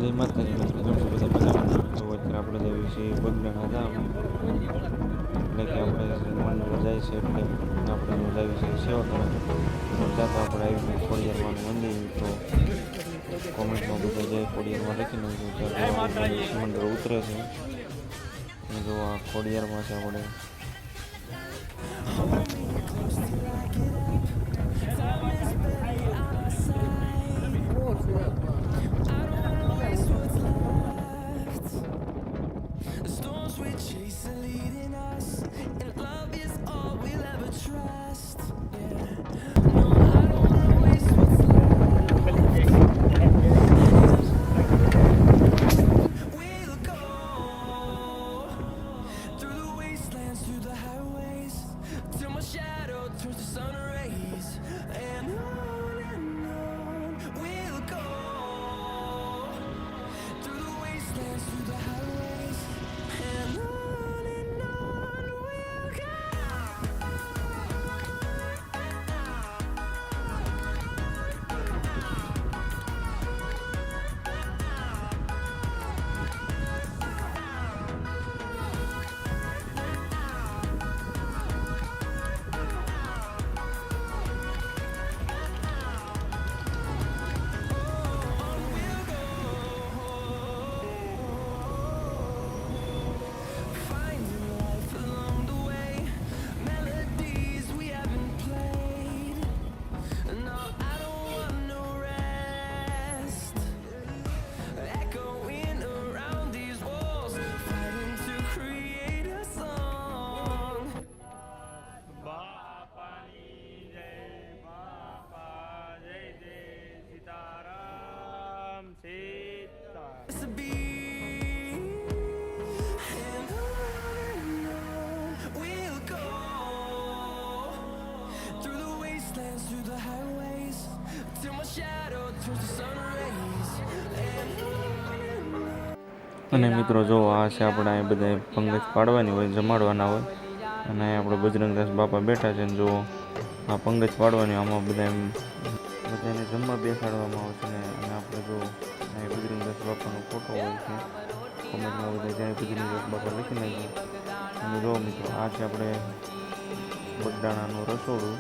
જય માતાજી મિત્રો, કેમ છો બધા મજામાં? તો અત્યારે આપણે જઈએ છીએ બગડાણા ગામ, એટલે કે આપણે મંડળ જાય છે એટલે આપણે જઈએ છીએ સેવા કરવા. તો ત્યાં તો આપણે આવી ગયું ખોડિયારમાંનું મંદિર. તો કોમેન્ટમાં બધા જય ખોડિયારમાં લખી નાખ્યું. ત્યાં જો આપણે મંડળ ઉતરે છે અને જો આ ખોડિયારમાં છે આપણે. અને મિત્રો જો આ છે આપણે અહીં બધા પંગજ પાડવાની હોય, જમાડવાના હોય. અને આપણે બજરંગદાસ બાપા બેઠા છે ને જો આ પંગજ પાડવાની, આમાં બધાને જમવા બેસાડવામાં આવે છે. અને આપણે જો અહીં બજરંગદાસ બાપાનો ફોટો હોય છે, કોમેન્ટમાં બધા જાય બજરંગદાસ બાપા લખી નાખ્યું. અને જો મિત્રો આ છે આપણે બગડાણાનું રસોડું.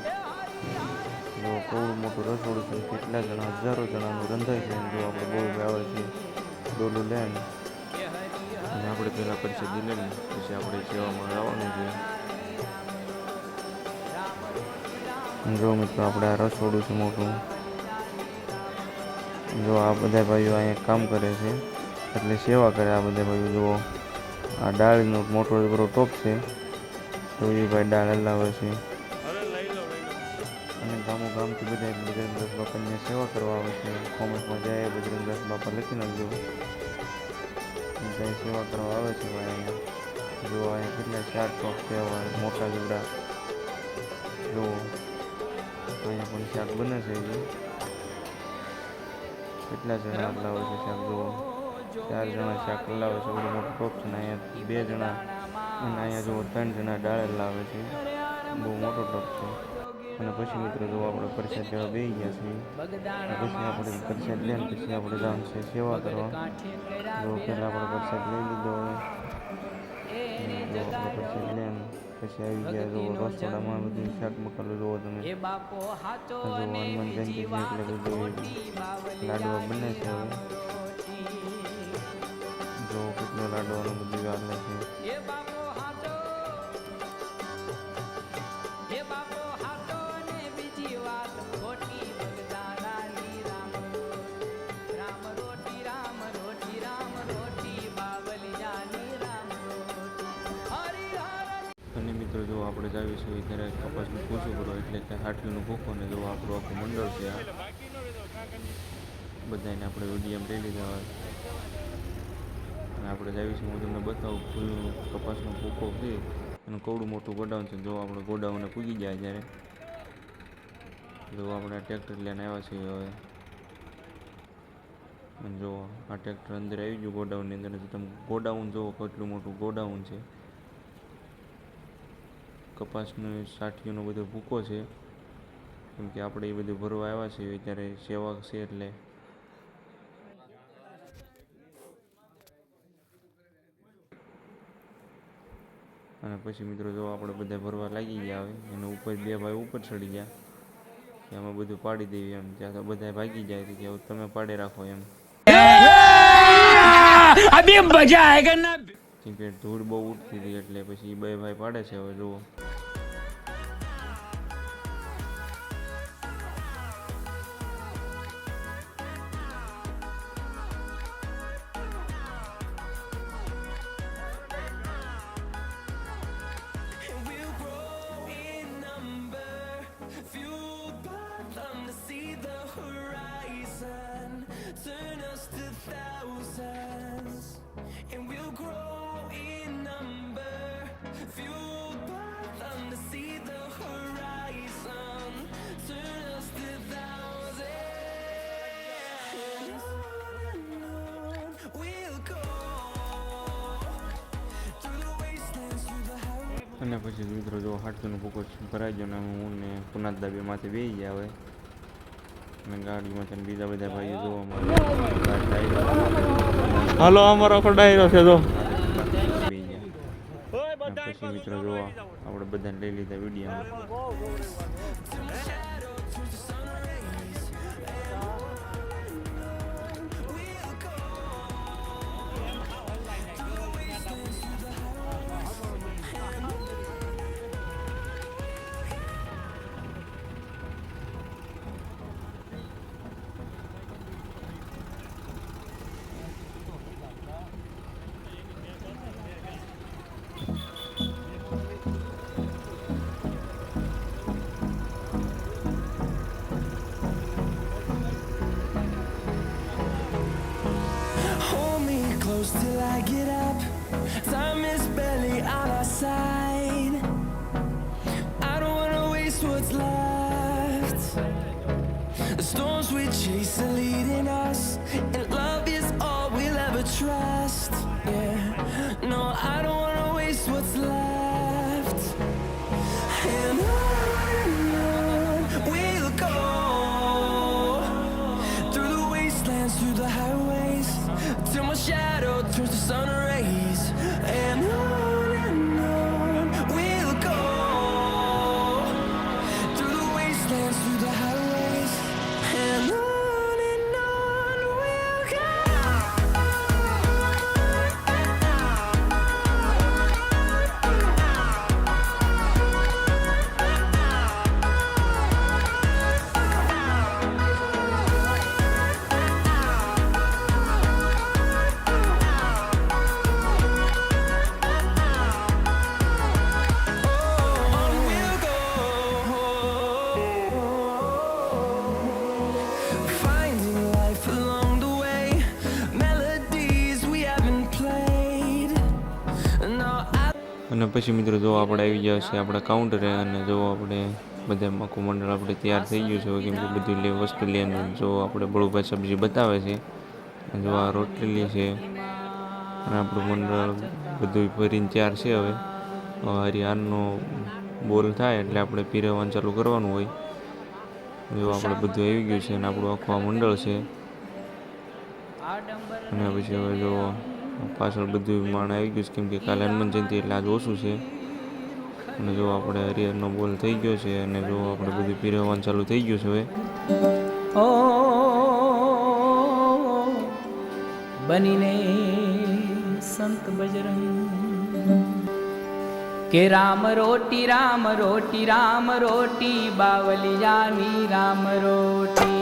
જો કેવડું મોટું રસોડું છે, કેટલા જણા, હજારો જણાનું રંધાય છે. જો આપણે બહુ આવે છે ડોલું લઈને, અને આપણે પહેલાં પ્રસાદી લઈને પછી આપણે સેવામાં આવવાનું છે. જો મિત્રો આપણે આ રસોડું છે મોટું. જો આ બધા ભાઈઓ અહીંયા કામ કરે છે, એટલે સેવા કરે આ બધા ભાઈઓ. જુઓ આ ડાળીનો મોટો બરો ટોપ છે, તો એ ભાઈ ડાળ હલાવે છે. અને ગામથી બધા બજરંગદાસ બાપાની સેવા કરવા આવે છે. કોમેન્ટમાં જાય બજરંગદાસ બાપા લખી નાખજો. બધા સેવા કરવા આવે છે ભાઈ અહીંયા. જો અહીંયા કેટલા 4 ટોપ છે મોટા જુડા. જો અહીંયા પણ શાક બને છે. કેટલા જણા લાવે છે શાક? જુઓ 4 જણા શાક લાવે છે, બહુ મોટું ટોપ છે. ને અહીંયા 2 જણા, અને અહીંયા જુઓ 3 જણા ડાળે લાવે છે, બહુ મોટો ટોપ છે. અને પછી મિત્રો જો આપણે પ્રસાદ લેવા બેસી ગયા છીએ. પછી આપણે પ્રસાદ લઈને પછી આપણે જવાનું છે સેવા કરવા. જો પહેલાં આપણે પ્રસાદ લઈ લીધો હોય, જો આપણે પ્રસાદ લઈને પછી આવી ગયા. જો રસોડામાં બધું શાક મસાલો જોવો તમે. જો હનુમાન જયંતિ છે એટલે બધું લાડવા બને છે હવે. જો કેટલો લાડવાનું બધું હાલે છે. અને મિત્રો જો આપણે જાવી છીએ ત્યારે કપાસનું પૂછું કરો, એટલે કે હાટલીનું ભૂખો. ને જો આપણું આખું મંડળ છે આ બધાને આપણે વિડીએમ લઈ લીધા હોય. અને આપણે જાવી છીએ, હું તમને બતાવું ફૂલ કપાસનો ભૂખો છે અને કવડું મોટું ગોડાઉન છે. જો આપણે ગોડાઉને પૂગી ગયા ત્યારે જો આપણે ટ્રેક્ટર લઈને આવ્યા છીએ હવે. અને જો આ ટ્રેક્ટર અંદર આવી ગયું ગોડાઉનની અંદર. તમે ગોડાઉન જુઓ કેટલું મોટું ગોડાઉન છે. કપાસનું સાઠીઓનો બધો ભૂકો છે, કેમ કે આપણે એ બધું ભરવા આવ્યા છીએ અત્યારે સેવા છે એટલે. અને પછી મિત્રો જો આપણે બધા ભરવા લાગી ગયા હવે એને ઉપર બે ભાઈ ઉપર ચડી ગયા કે અમે બધું પાડી દેવી એમ, ત્યાં તો બધા ભાગી જાય કે હવે તમે પાડી રાખો એમ. અભી મજા આયેગા ના, કેમ કે ધૂળ બહુ ઉડતી હતી એટલે પછી બે ભાઈ પાડે છે. હવે જુઓ અને પછી મિત્રો જો હાટકીનું ફોકસ ભરાઈ ગયો ને હું ને પુનાદા બે માથે બેસી ગયા હવે અને ગાડીમાં બીજા બધા ભાઈઓ જોવા મળે. હાલો અમારો આખો ડાયરો છે જો. પછી મિત્રો જોવા આપણે બધાને લઈ લીધા video. Till I get up, time is barely on our side. I don't wanna waste what's left. The storms we chase are leading us, and love is all we'll ever trust. Yeah, no, I don't wanna waste what's left. And on we'll go, through the wastelands, through the highways, till my shadow turns to sun rays. And on we'll go, through the wastelands, through the highways. And on we'll go. અને પછી મિત્રો જો આપણે આવી ગયા છે આપણા કાઉન્ટરે અને જો આપણે બધા આખું મંડળ આપણે તૈયાર થઈ ગયું છે કેમ કે બધી વસ્તુ લઈને જો આપણે બળુભાઈ સબ્જી બતાવે છે. જો આ રોટલી છે અને આપણું મંડળ બધું ભરીને તૈયાર છે. હવે હરિયાણનો બોલ થાય એટલે આપણે પીરવવાનું ચાલુ કરવાનું હોય. જો આપણે બધું આવી ગયું છે અને આપણું આખું આ મંડળ છે. અને પછી હવે જો પાછળ બધું માણ આવી ગયું છે કેમ કે કાલે હનુમાન જયંતિ એટલે આજ ઓછું છે. અને જો આપણે હરિહરનો બોલ થઈ ગયો છે અને જો આપણે બધું પીરવવાનું ચાલુ થઈ ગયું છે. હવે બનીને સંત બજરંગ કે રામ રોટી રામ રોટી રામ રોટી બાવલિયાની રામ રોટી.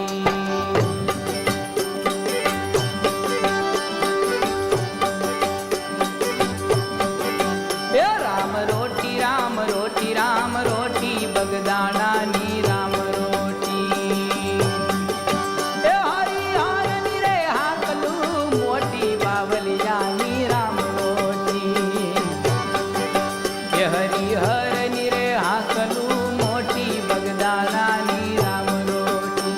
રામ રોટી બગદાણાની રામ રોટી. એ હરિહરની રે હાકલું મોટી બાવલિયાની રામ રોટી. એ હરિહરની રે હાકલું મોટી બગદાણાની રામ રોટી.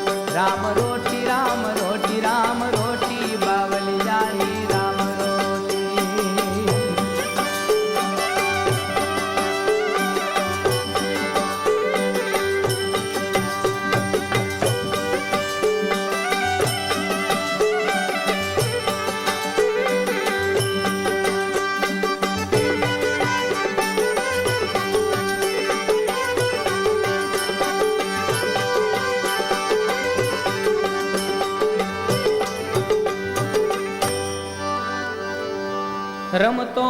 રમતો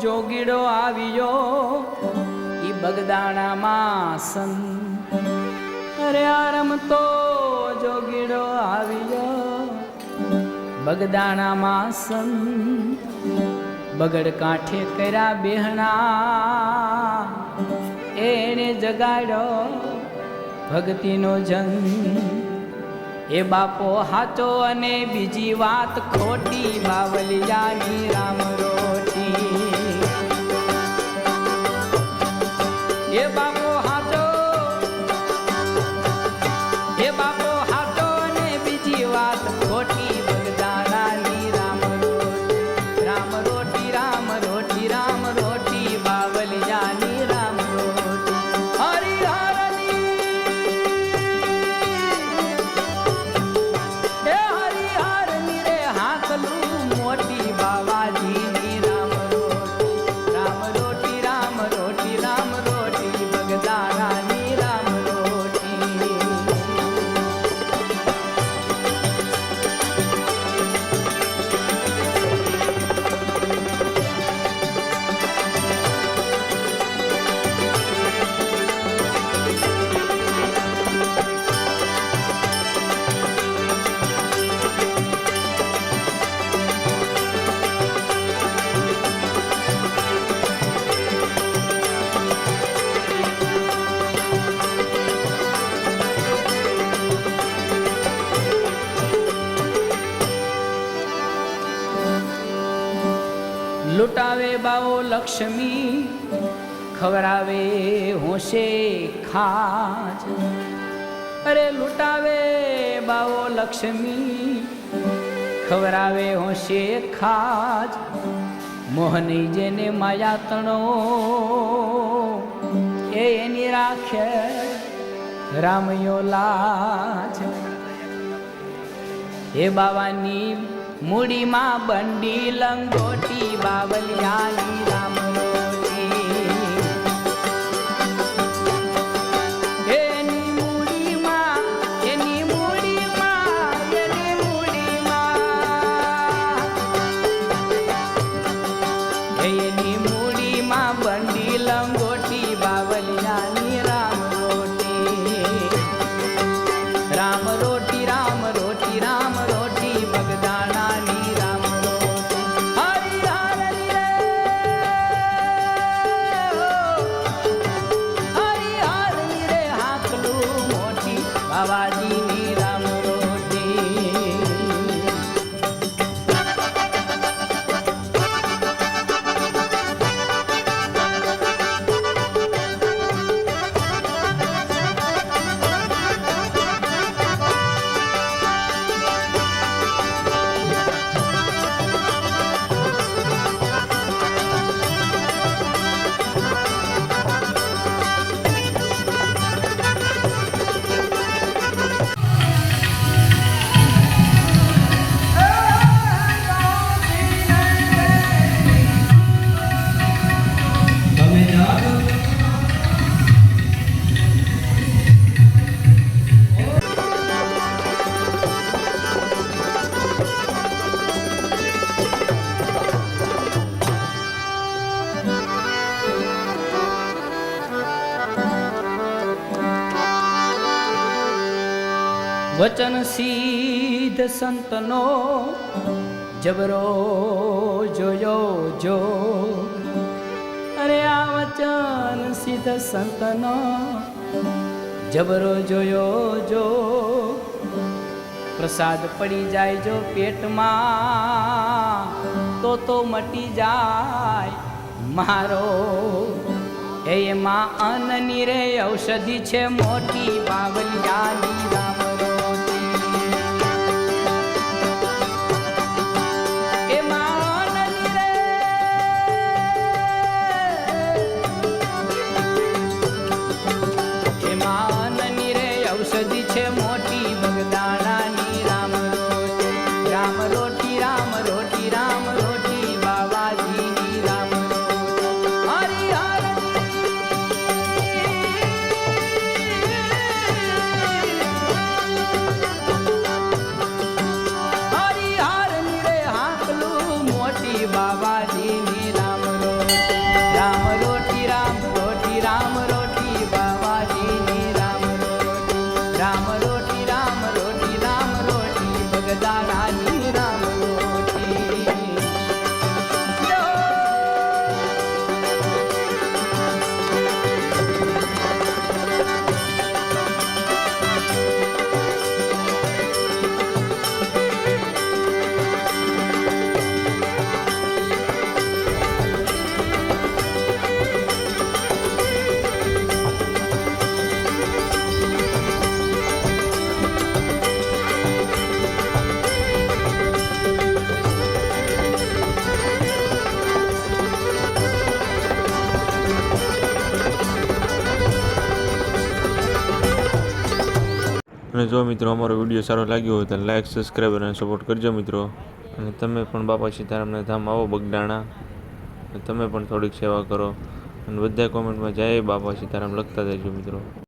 જોગીડો આવ્યો ઈ બગદાણામાં સન. અરે આ રમતો જોગીડો આવ્યો બગદાણામાં સન. બગડ કાંઠે કર્યા બેહણા એને જગાડ્યો ભક્તિનો જન. એ બાપો હાચો અને બીજી વાત ખોટી બાવલિયાની રામ રોટી. એ બાપો હાચો, એ બાપો હાચો અને બીજી વાત ખોટી બગદાણાની રામ રોટી. રામ રોટી રામ રોટી રામ રોટી બાવલિયાની રામ રોટી. હરિહરની એ હરિહરની રે હાકલું મોટી બાવાજીની રામ રોટી. રામ રોટી રામ રોટી રામ રોટી બગદાણાની રામ રોટી. લૂંટાવે બાવો લક્ષ્મી ખવડાવે હોશે ખાજ. અરે લૂંટાવે બાવો લક્ષ્મી ખવડાવે હોશે ખાજ. મોહની જેને માયા તણો એની રાખે રામયો લાજ. એ બાવાની મૂડીમાં બંડી લંગોટી બાવલિયાની રામ રોટી. એની મૂડીમાં એની મૂડીમાં એની મૂડીમાં એની મૂડીમાં બંડી લંગોટી બાવલિયાની રામ રોટી. રામ રોટી રામ રોટી રામ રોટી બગદાણાની રામ રોટી. હરિહરની રે હરિહરની રે હાકલું મોટી બાવાજીની રામ રોટી. વચન સિદ્ધ સંતનો જબરો જોયો જો. અરે આ વચન સિદ્ધ સંતનો જબરો જોયો જો. પ્રસાદ પડી જાય જો પેટમાં તો મટી જાય મારો. એમાં અન્નની રે ઔષધિ છે મોટી બાવલિયાની રામ રોટી. એમાં અન્નની રે એમાં અન્નની રે ઔષધિ છે મોટી બગદાણાની રામ રોટી. રામ રોટી રામ રોટી રામ રોટી બાવાજીની રામ રોટી. હરિહરની અને જો મિત્રો અમારો વિડીયો સારો લાગ્યો હોય તો લાઇક, સબસ્ક્રાઈબ અને સપોર્ટ કરજો મિત્રો. અને તમે પણ બાપા સીતારામના ધામ આવો બગદાણા, તમે પણ થોડીક સેવા કરો અને બધા કોમેન્ટમાં જય બાપા સીતારામ લખતા જજો મિત્રો.